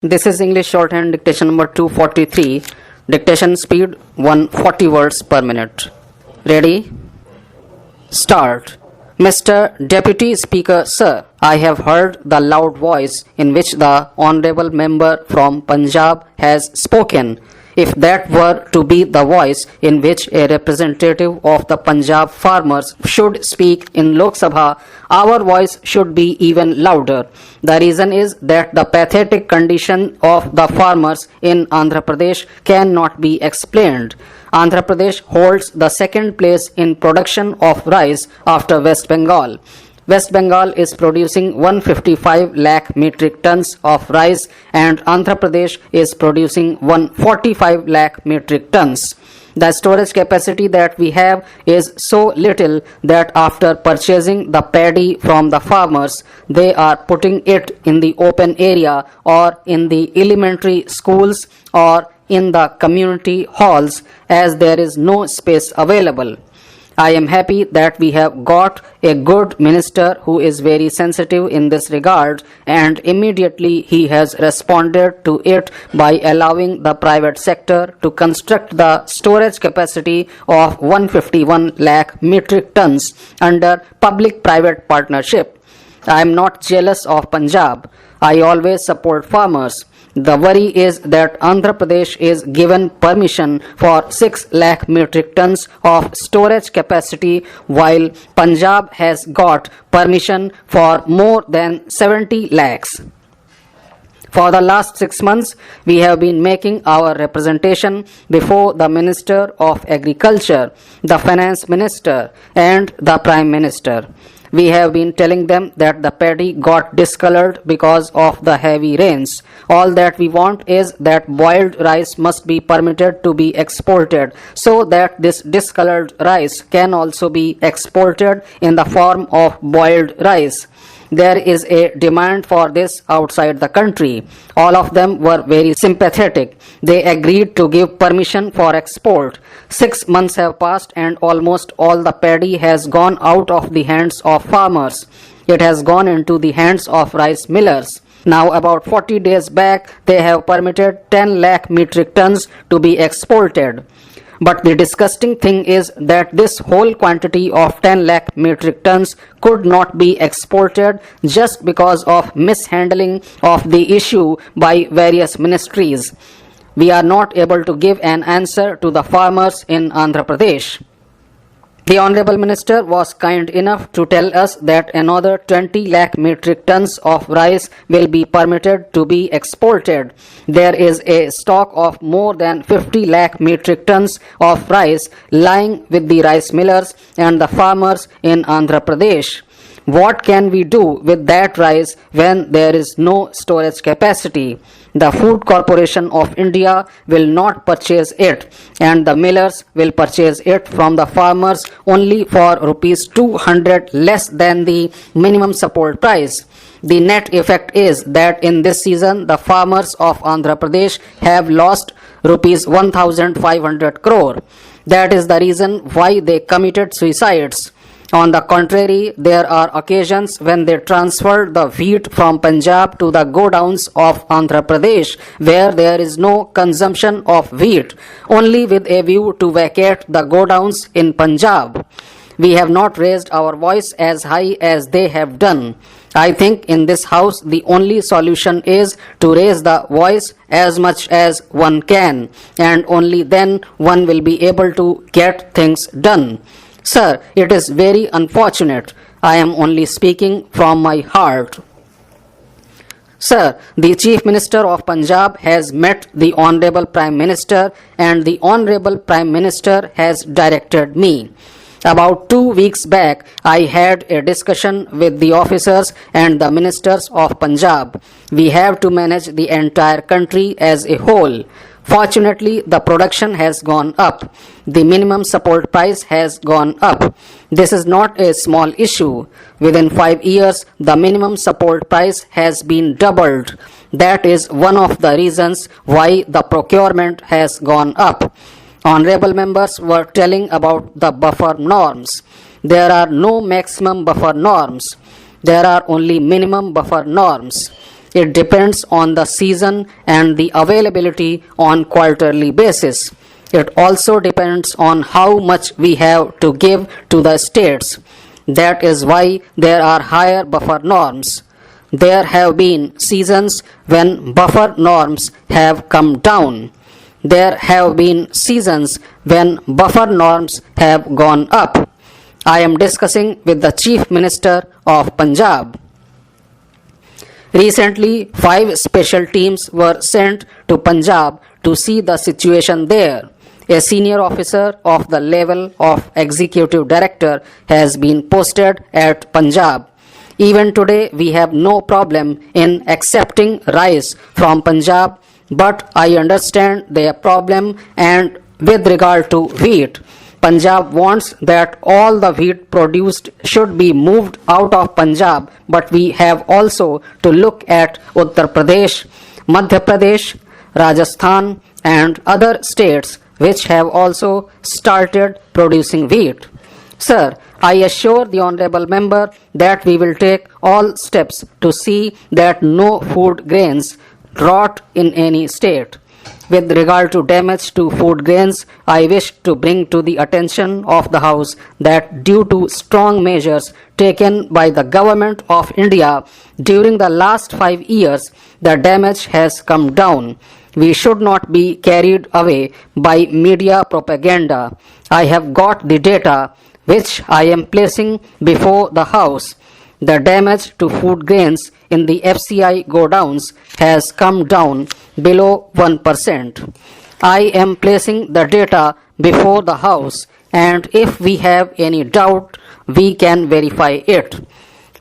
This is English shorthand dictation number 243. Dictation speed 140 words per minute. Ready? Start. Mr. Deputy Speaker, sir, I have heard the loud voice in which the honorable member from Punjab has spoken. If that were to be the voice in which a representative of the Punjab farmers should speak in Lok Sabha, our voice should be even louder. The reason is that the pathetic condition of the farmers in Andhra Pradesh cannot be explained. Andhra Pradesh holds the second place in production of rice after West Bengal. West Bengal is producing 155 lakh metric tons of rice and Andhra Pradesh is producing 145 lakh metric tons. The storage capacity that we have is so little that after purchasing the paddy from the farmers, they are putting it in the open area or in the elementary schools or in the community halls as there is no space available. I am happy that we have got a good minister who is very sensitive in this regard, and immediately he has responded to it by allowing the private sector to construct the storage capacity of 151 lakh metric tons under public-private partnership. I am not jealous of Punjab. I always support farmers. The worry is that Andhra Pradesh is given permission for 6 lakh metric tons of storage capacity while Punjab has got permission for more than 70 lakhs. For the last 6 months, we have been making our representation before the Minister of Agriculture, the Finance Minister, and the Prime Minister. We have been telling them that the paddy got discolored because of the heavy rains. All that we want is that boiled rice must be permitted to be exported so that this discolored rice can also be exported in the form of boiled rice. There is a demand for this outside the country. All of them were very sympathetic. They agreed to give permission for export. 6 months have passed and almost all the paddy has gone out of the hands of farmers. It has gone into the hands of rice millers. Now about 40 days back, they have permitted 10 lakh metric tons to be exported. But the disgusting thing is that this whole quantity of 10 lakh metric tons could not be exported just because of mishandling of the issue by various ministries. We are not able to give an answer to the farmers in Andhra Pradesh. The Honorable Minister was kind enough to tell us that another 20 lakh metric tons of rice will be permitted to be exported. There is a stock of more than 50 lakh metric tons of rice lying with the rice millers and the farmers in Andhra Pradesh. What can we do with that rice when there is no storage capacity? The Food Corporation of India will not purchase it and the millers will purchase it from the farmers only for rupees 200 less than the minimum support price. The net effect is that in this season the farmers of Andhra Pradesh have lost rupees 1,500 crore. That is the reason why they committed suicides. On the contrary, there are occasions when they transfer the wheat from Punjab to the godowns of Andhra Pradesh, where there is no consumption of wheat, only with a view to vacate the godowns in Punjab. We have not raised our voice as high as they have done. I think in this house the only solution is to raise the voice as much as one can, and only then one will be able to get things done. Sir, it is very unfortunate. I am only speaking from my heart. Sir, the Chief Minister of Punjab has met the Honorable Prime Minister and the Honorable Prime Minister has directed me. About 2 weeks back, I had a discussion with the officers and the ministers of Punjab. We have to manage the entire country as a whole. Fortunately, the production has gone up. The minimum support price has gone up. This is not a small issue. Within 5 years, the minimum support price has been doubled. That is one of the reasons why the procurement has gone up. Honorable members were telling about the buffer norms. There are no maximum buffer norms. There are only minimum buffer norms. It depends on the season and the availability on quarterly basis. It also depends on how much we have to give to the states. That is why there are higher buffer norms. There have been seasons when buffer norms have come down. There have been seasons when buffer norms have gone up. I am discussing with the Chief Minister of Punjab. Recently, 5 special teams were sent to Punjab to see the situation there. A senior officer of the level of executive director has been posted at Punjab. Even today, we have no problem in accepting rice from Punjab, but I understand their problem and with regard to wheat. Punjab wants that all the wheat produced should be moved out of Punjab, but we have also to look at Uttar Pradesh, Madhya Pradesh, Rajasthan and other states which have also started producing wheat. Sir, I assure the Honourable Member that we will take all steps to see that no food grains rot in any state. With regard to damage to food grains, I wish to bring to the attention of the House that due to strong measures taken by the Government of India during the last 5 years, the damage has come down. We should not be carried away by media propaganda. I have got the data which I am placing before the House. The damage to food grains in the FCI godowns has come down below 1%. I am placing the data before the House, and if we have any doubt, we can verify it.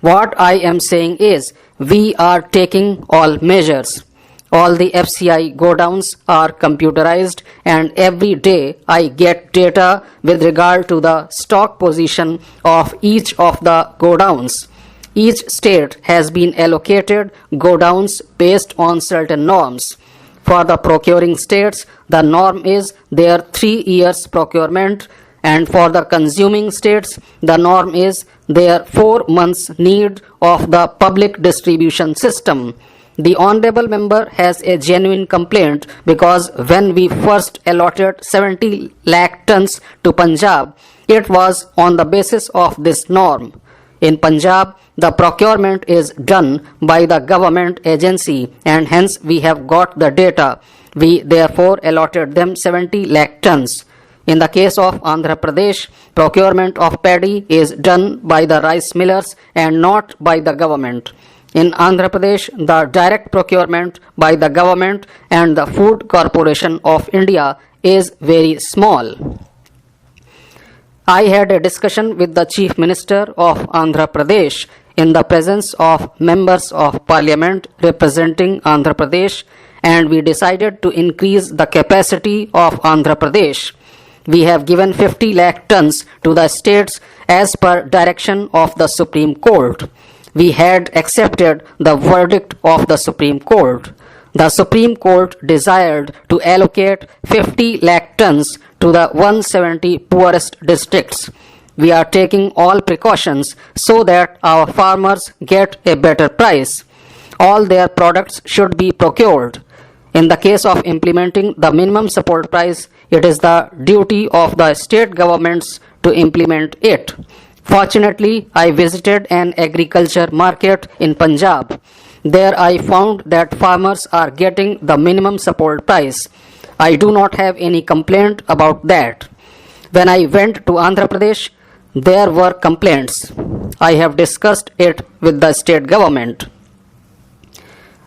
What I am saying is, we are taking all measures. All the FCI godowns are computerized, and every day I get data with regard to the stock position of each of the godowns. Each state has been allocated godowns based on certain norms. For the procuring states, the norm is their 3 years procurement, and for the consuming states, the norm is their 4 months need of the public distribution system. The Honourable Member has a genuine complaint because when we first allotted 70 lakh tons to Punjab, it was on the basis of this norm. In Punjab, the procurement is done by the government agency and hence we have got the data. We therefore allotted them 70 lakh tons. In the case of Andhra Pradesh, procurement of paddy is done by the rice millers and not by the government. In Andhra Pradesh, the direct procurement by the government and the Food Corporation of India is very small. I had a discussion with the Chief Minister of Andhra Pradesh in the presence of members of Parliament representing Andhra Pradesh, and we decided to increase the capacity of Andhra Pradesh. We have given 50 lakh tons to the states as per direction of the Supreme Court. We had accepted the verdict of the Supreme Court. The Supreme Court desired to allocate 50 lakh tons to the 170 poorest districts. We are taking all precautions so that our farmers get a better price. All their products should be procured. In the case of implementing the minimum support price, it is the duty of the state governments to implement it. Fortunately, I visited an agriculture market in Punjab. There I found that farmers are getting the minimum support price. I do not have any complaint about that. When I went to Andhra Pradesh, there were complaints. I have discussed it with the state government.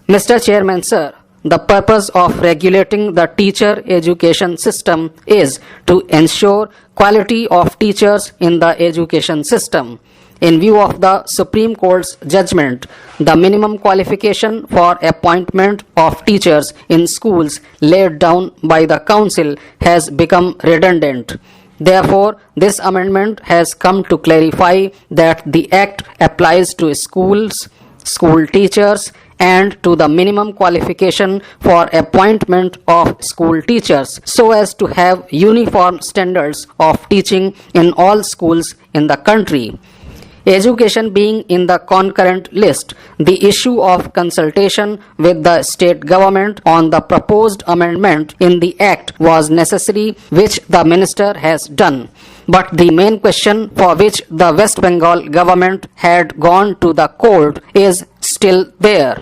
Mr. Chairman, sir, the purpose of regulating the teacher education system is to ensure quality of teachers in the education system. In view of the Supreme Court's judgment, the minimum qualification for appointment of teachers in schools laid down by the Council has become redundant. Therefore, this amendment has come to clarify that the Act applies to schools, school teachers, and to the minimum qualification for appointment of school teachers so as to have uniform standards of teaching in all schools in the country. Education being in the concurrent list, the issue of consultation with the state government on the proposed amendment in the Act was necessary, which the Minister has done. But the main question for which the West Bengal government had gone to the court is still there.